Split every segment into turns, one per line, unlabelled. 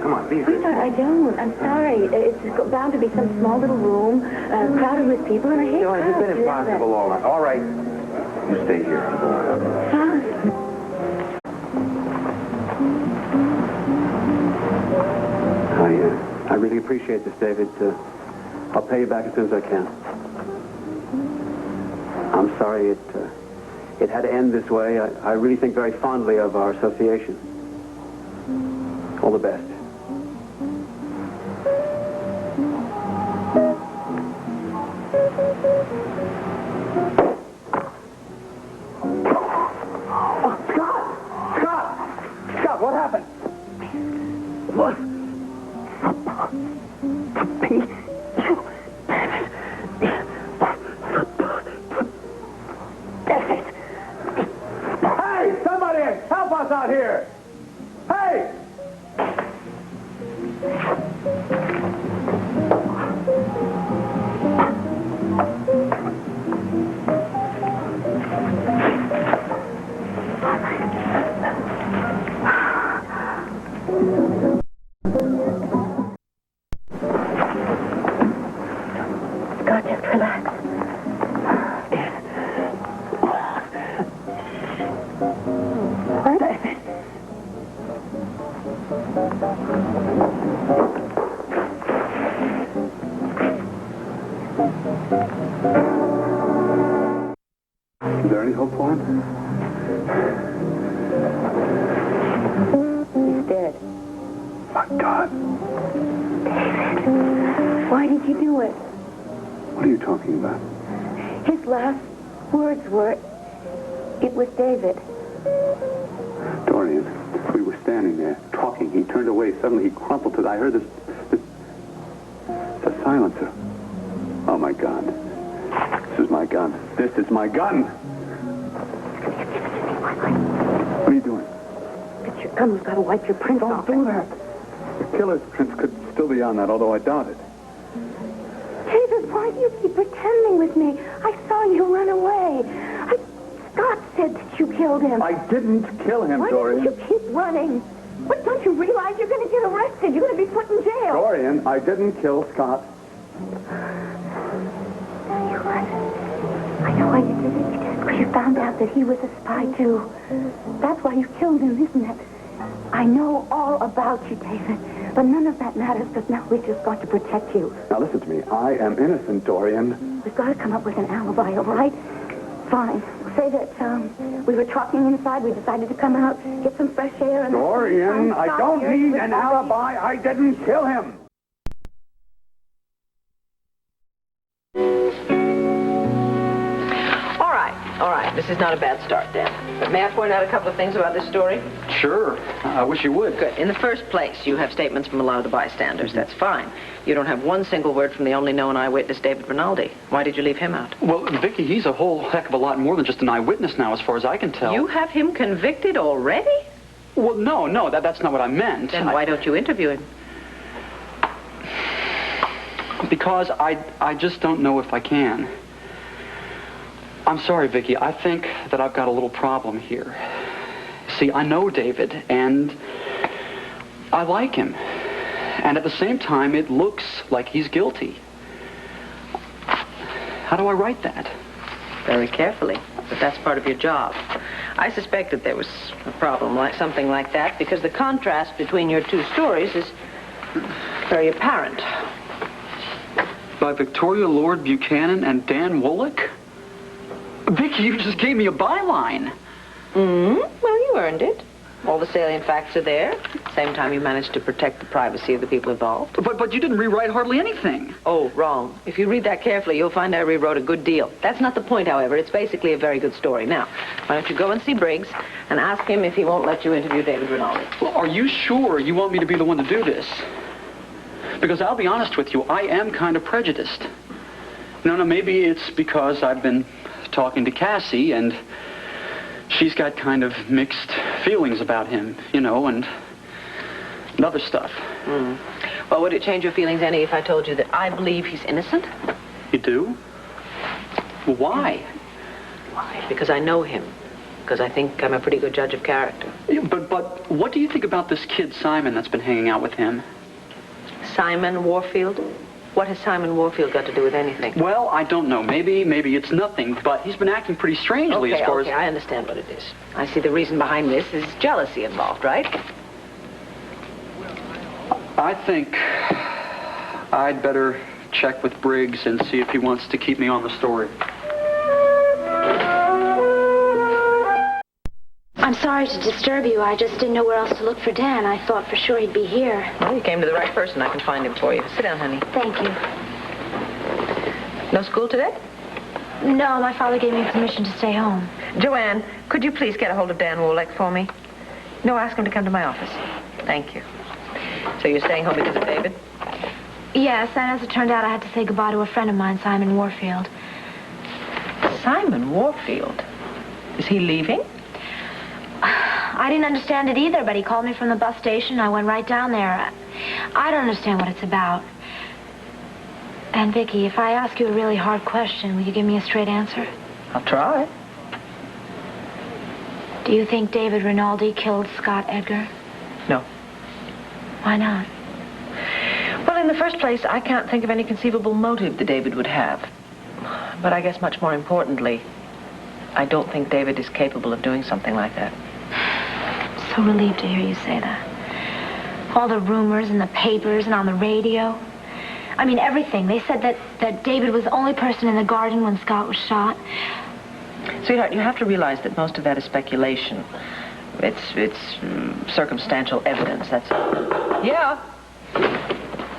come on, be
Sweetheart, I don't. I'm sorry. It's bound to be some small little room, crowded with people, and I hate crowds.
It's been impossible all night. All right. You stay here. I'm going out.
Fine.
I really appreciate this, David. I'll pay you back as soon as I can. I'm sorry it had to end this way. I really think very fondly of our association. All the best.
Oh, Scott! Scott! Scott, what happened? What? Hey, somebody help us out here! Hey!
Scott, just relax.
Is there any hope for him?
He's dead.
My God.
David, why did you do it?
What are you talking about?
His last words were, it was David.
Dorian, we were standing there, talking. He turned away. Suddenly he crumpled to... I heard this... It's a silencer. Oh, my God. This is my gun. This is my gun. What are you doing?
It's your gun. We've got to wipe your prints off.
Don't do that. The killer's prints could still be on that, although I doubt it.
David, why do you keep pretending with me? I saw you run away. Scott said that you killed him.
I didn't kill him,
Why
Dorian.
didn't you keep running? But don't you realize you're going to get arrested? You're going to be put in jail.
Dorian, I didn't kill Scott.
You what? I know why you did it. Because you found out that he was a spy, too. That's why you killed him, isn't it? I know all about you, David. But none of that matters because now we're just going to protect you.
Now, listen to me. I am innocent, Dorian.
We've got to come up with an alibi, all right? Fine. Say that we were talking inside. We decided to come out, get some fresh air. And
Dorian, I don't need an alibi. I didn't kill him.
All right. This is not a bad start, then. But may I point out a couple of things about this story?
Sure. I wish you would.
Good. In the first place, you have statements from a lot of the bystanders. That's fine. You don't have one single word from the only known eyewitness, David Rinaldi. Why did you leave him out?
Well, Vicky, he's a whole heck of a lot more than just an eyewitness now, as far as I can tell.
You have him convicted already?
Well, no, that's not what I meant.
Then why don't you interview him?
Because I just don't know if I can. I'm sorry, Vicky. I think that I've got a little problem here. See, I know David, and I like him. And at the same time, it looks like he's guilty. How do I write that?
Very carefully. But that's part of your job. I suspected there was a problem, like something like that, because the contrast between your two stories is very apparent.
By Victoria Lord Buchanan and Dan Wollick? Vicky, you just gave me a byline.
Well, you earned it. All the salient facts are there. At the same time, you managed to protect the privacy of the people involved.
But you didn't rewrite hardly anything.
Oh, wrong. If you read that carefully, you'll find I rewrote a good deal. That's not the point, however. It's basically a very good story. Now, why don't you go and see Briggs and ask him if he won't let you interview David Rinaldi?
Well, are you sure you want me to be the one to do this? Because I'll be honest with you, I am kind of prejudiced. No, maybe it's because I've been talking to Cassie, and she's got kind of mixed feelings about him, you know, and other stuff.
Well, would it change your feelings any if I told you that I believe he's innocent?
You do? Well, why?
Why? Because I know him. because I think I'm a pretty good judge of character.
Yeah, but what do you think about this kid, Simon, that's been hanging out with him?
Simon Warfield? What has Simon Warfield got to do with anything?
Well, I don't know. Maybe it's nothing, but he's been acting pretty strangely as far as...
Okay, I understand what it is. I see the reason behind this is jealousy involved, right?
I think I'd better check with Briggs and see if he wants to keep me on the story.
I'm sorry to disturb you. I just didn't know where else to look for Dan. I thought for sure he'd be here.
Well, you came to the right person. I can find him for you. Sit down, honey.
Thank you.
No school today?
No, my father gave me permission to stay home.
Joanne, could you please get a hold of Dan Wolek for me? No, ask him to come to my office. Thank you. So you're staying home because of David?
Yes, and as it turned out, I had to say goodbye to a friend of mine, Simon Warfield.
Simon Warfield? Is he leaving?
I didn't understand it either, but he called me from the bus station. I went right down there. I don't understand what it's about. And, Vicki, if I ask you a really hard question, will you give me a straight answer?
I'll try.
Do you think David Rinaldi killed Scott Edgar?
No.
Why not?
Well, in the first place, I can't think of any conceivable motive that David would have. But I guess much more importantly, I don't think David is capable of doing something like that.
So relieved to hear you say that. All the rumors in the papers and on the radio. I mean, everything. They said that David was the only person in the garden when Scott was shot.
Sweetheart, you have to realize that most of that is speculation. It's circumstantial evidence, that's all. Yeah.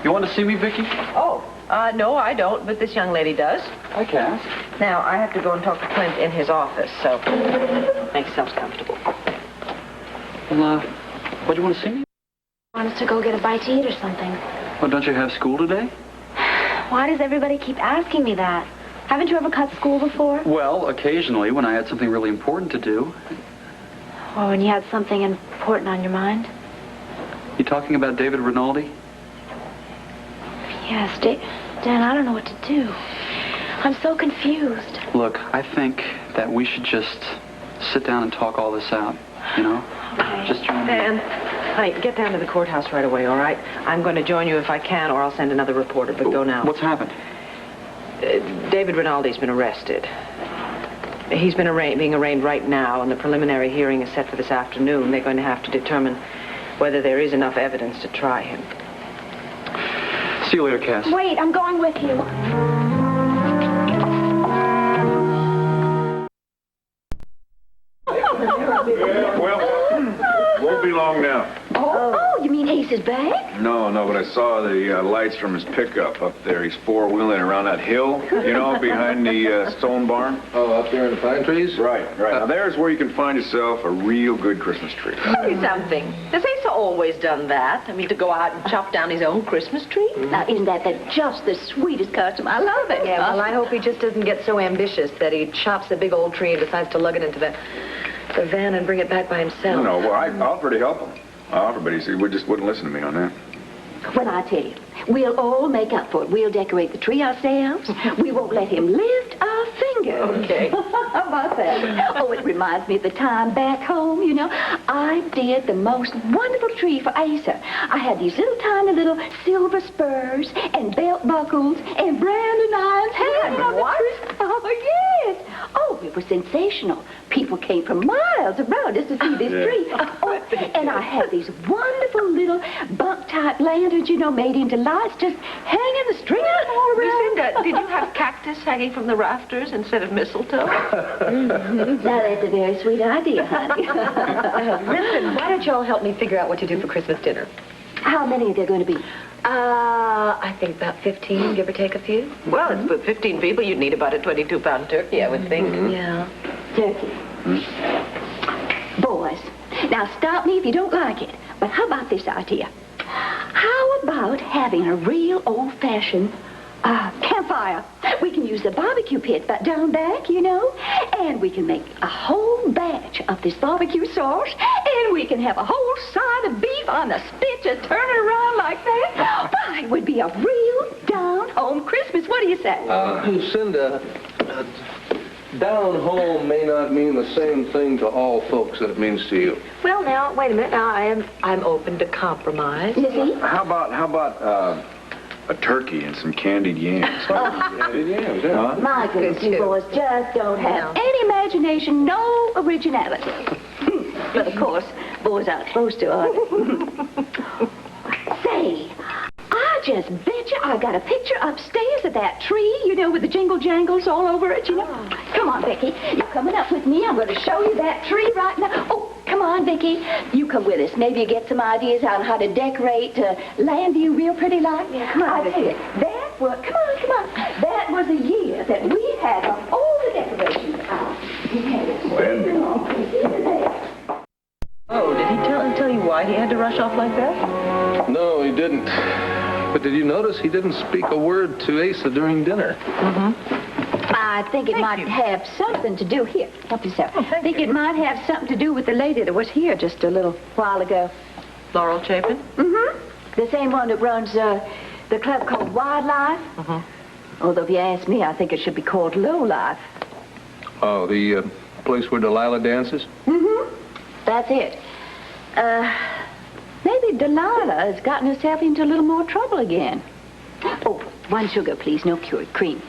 You want to see me, Vicki?
Oh, no, I don't, but this young lady does.
Hi, Cass.
Now, I have to go and talk to Clint in his office, so make yourselves comfortable.
Well, what do you want to see me?
Want us to go get a bite to eat or something?
Well, don't you have school today?
Why does everybody keep asking me that? Haven't you ever cut school before?
Well, occasionally, when I had something really important to do.
Or when you had something important on your mind?
You talking about David Rinaldi?
Yes, Dan, I don't know what to do. I'm so confused.
Look, I think that we should just sit down and talk all this out, you know?
Okay.
Just you and me.
Dan, honey, get down to the courthouse right away, all right? I'm going to join you if I can, or I'll send another reporter, but go now.
What's happened?
David Rinaldi's been arrested. He's been being arraigned right now, and the preliminary hearing is set for this afternoon. They're going to have to determine whether there is enough evidence to try him.
See you later, Cass.
Wait, I'm going with you.
Well, won't be long now.
Oh, you mean Ace is back?
No, but I saw the lights from his pickup up there. He's four-wheeling around that hill, you know, behind the stone barn.
Oh, up there in the pine trees?
Right. Now, there's where you can find yourself a real good Christmas tree.
Tell you something. Has Asa always done that? I mean, to go out and chop down his own Christmas tree?
Now, isn't that just the sweetest custom? I love it.
Yeah, well, I hope he just doesn't get so ambitious that he chops a big old tree and decides to lug it into the van and bring it back by himself.
No, well, I offered to help him. I offered, but he just wouldn't listen to me on that.
Well, I tell you, we'll all make up for it. We'll decorate the tree ourselves. We won't let him lift a finger.
Okay.
How about that? Oh, it reminds me of the time back home, you know. I did the most wonderful tree for Asa. I had these little silver spurs and belt buckles and branding irons hanging on the tree. Oh, yes. Oh, it was sensational. People came from miles around just to see this tree. Oh, and I had these wonderful little bunk-type lanterns, you know, made into lights, just hanging the string all around.
Lucinda, did you have cactus hanging from the rafters instead of mistletoe?
Now, that's a very sweet idea, honey.
Listen, why don't you all help me figure out what to do for Christmas dinner?
How many are there going to be?
I think about 15, give or take a few.
Well, it's for 15 people. You'd need about a 22-pound turkey, I would think.
Yeah.
Turkey. Boys, now stop me if you don't like it, but how about this idea? How about having a real old-fashioned campfire? We can use the barbecue pit back down back, you know, and we can make a whole batch of this barbecue sauce, and we can have a whole side of beef on the spit just turning around like that. Why, it would be a real down-home Christmas. What do you say?
Lucinda, down home may not mean the same thing to all folks that it means to you.
Well, now, wait a minute. Now, I'm open to compromise.
Lizzie?
How about a turkey and some candied yams?
Candied yams, yeah.
Huh?
My goodness, you boys just don't have any imagination, no originality. But of course, boys aren't supposed to, are they? Say, I just bet you I got a picture upstairs of that tree, you know, with the jingle jangles all over it, you know. Come on, Vicky. You're coming up with me. I'm going to show you that tree right now. Oh, come on, Vicky. You come with us. Maybe you get some ideas on how to decorate Landview real pretty like. Yeah, come on, I tell you, that was, come on. That was a year that we had all the decorations out. We had it.
Oh, did he tell you why he had to rush off like that?
No, he didn't. But did you notice he didn't speak a word to Asa during dinner?
I think it might have something to do here. Help yourself. I think it might have something to do with the lady that was here just a little while ago.
Laurel Chapin?
Mm-hmm. The same one that runs the club called Wildlife. Although if you ask me, I think it should be called Lowlife.
Oh, the place where Delilah dances?
That's it. Maybe Delilah has gotten herself into a little more trouble again. Oh, one sugar, please. No cured cream.